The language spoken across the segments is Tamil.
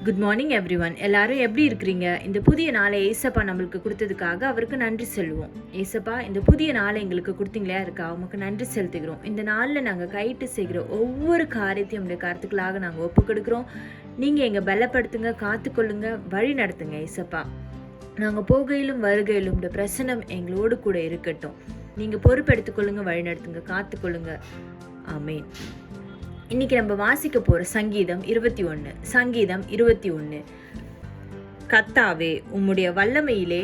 Good morning every one. எல்லாரும் எப்படி இருக்கிறீங்க? இந்த புதிய நாளை ஏசப்பா நம்மளுக்கு கொடுத்ததுக்காக அவருக்கு நன்றி சொல்லுவோம். ஏசப்பா, இந்த புதிய நாளை எங்களுக்கு கொடுத்தீங்களா இருக்கா, உமக்கு நன்றி செலுத்துகிறோம். இந்த நாளில் நாங்கள் கைட்டு செய்கிற ஒவ்வொரு காரியத்தையும் உடைய கருத்துக்களாக நாங்கள் ஒப்பு கொடுக்குறோம். நீங்கள் எங்கள் பலப்படுத்துங்க, காத்துக்கொள்ளுங்க, வழி நடத்துங்க. ஏசப்பா, நாங்கள் போகையிலும் வருகையிலும் இந்த பிரசனம் எங்களோடு கூட இருக்கட்டும். நீங்கள் பொறுப்பெடுத்துக்கொள்ளுங்க, வழி நடத்துங்க, காத்துக்கொள்ளுங்க. ஆமேன். இன்னைக்கு நம்ம வாசிக்க போற சங்கீதம் 21. கர்த்தாவே, உம்முடைய வல்லமையிலே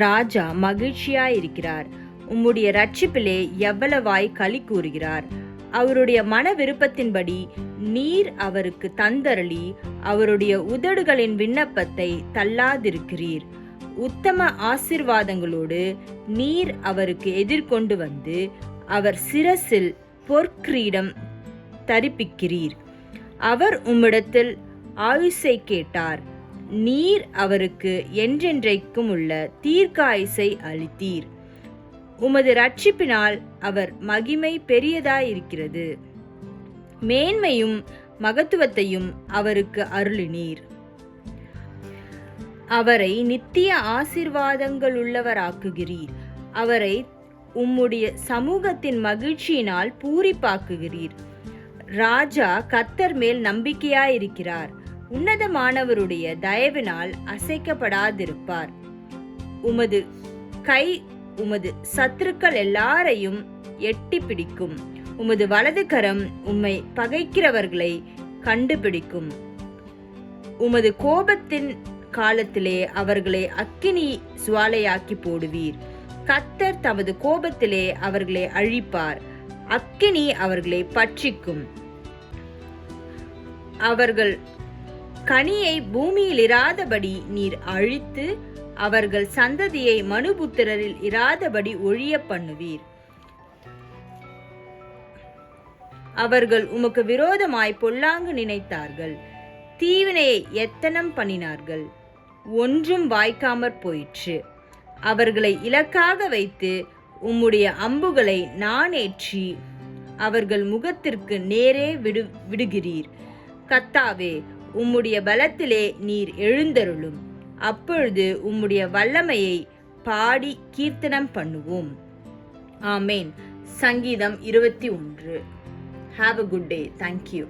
ராஜா மகிழ்ச்சியாயிருக்கிறார். உம்முடைய ரட்சிப்பிலே எவ்வளவாய் களி கூறுகிறார். அவருடைய மன விருப்பத்தின்படி நீர் அவருக்கு தந்தரளி அவருடைய உதடுகளின் விண்ணப்பத்தை தள்ளாதிருக்கிறீர். உத்தம ஆசீர்வாதங்களோடு நீர் அவருக்கு எதிர்கொண்டு வந்து அவர் சிரசில் பொற்கிரீடம் தரிப்பிக்கிறீர். அவர் உம்மிடத்தில் ஆயுசை கேட்டார். நீர் அவருக்கு என்றென்றைக்கும் உள்ள தீர்க்காயுசை அளித்தீர். உமது ரட்சிப்பினால் அவர் மகிமை பெரியதாயிருக்கிறது. மேன்மையும் மகத்துவத்தையும் அவருக்கு அருளினீர். அவரை நித்திய ஆசீர்வாதங்களுள்ளவராக்குகிறீர். அவரை உம்முடைய சமூகத்தின் மகிழ்ச்சியினால் பூரிப்பாக்குகிறீர். ராஜா கர்த்தர் மேல் நம்பிக்கையாயிருக்கிறார். உன்னதமானவருடைய தயவினால் அசைக்கப்படாதிருப்பார். உமது கை உமது சத்துருக்கள் எல்லாரையும் எட்டி பிடிக்கும். உமது வலது கரம் உம்மை பகைக்கிறவர்களை கண்டுபிடிக்கும். உமது கோபத்தின் காலத்திலே அவர்களை அக்கினி சுவாலையாக்கி போடுவீர். கர்த்தர் தமது கோபத்திலே அவர்களை அழிப்பார். அக்கினி அவர்களை பட்சிக்கும். அவர்கள் கனியை பூமியில் இராதபடி நீர் அழித்து அவர்கள் சந்ததியை மனுபுத்திரரில் இராதபடி ஒழிய பண்ணுவீர். அவர்கள் உமக்கு விரோதமாய் பொல்லாங்கு நினைத்தார்கள். தீவினையை எத்தனம் பண்ணினார்கள். ஒன்றும் வாய்க்காமற் போயிற்று. அவர்களை இலக்காக வைத்து உம்முடைய அம்புகளை நாணேற்றி அவர்கள் முகத்திற்கு நேரே விடுகிறீர். கர்த்தாவே, உம்முடைய பலத்திலே நீர் எழுந்தருளும். அப்பொழுது உம்முடைய வல்லமையை பாடி கீர்த்தனம் பண்ணுவோம். ஆமேன். சங்கீதம் 21. Have a good day. Thank you.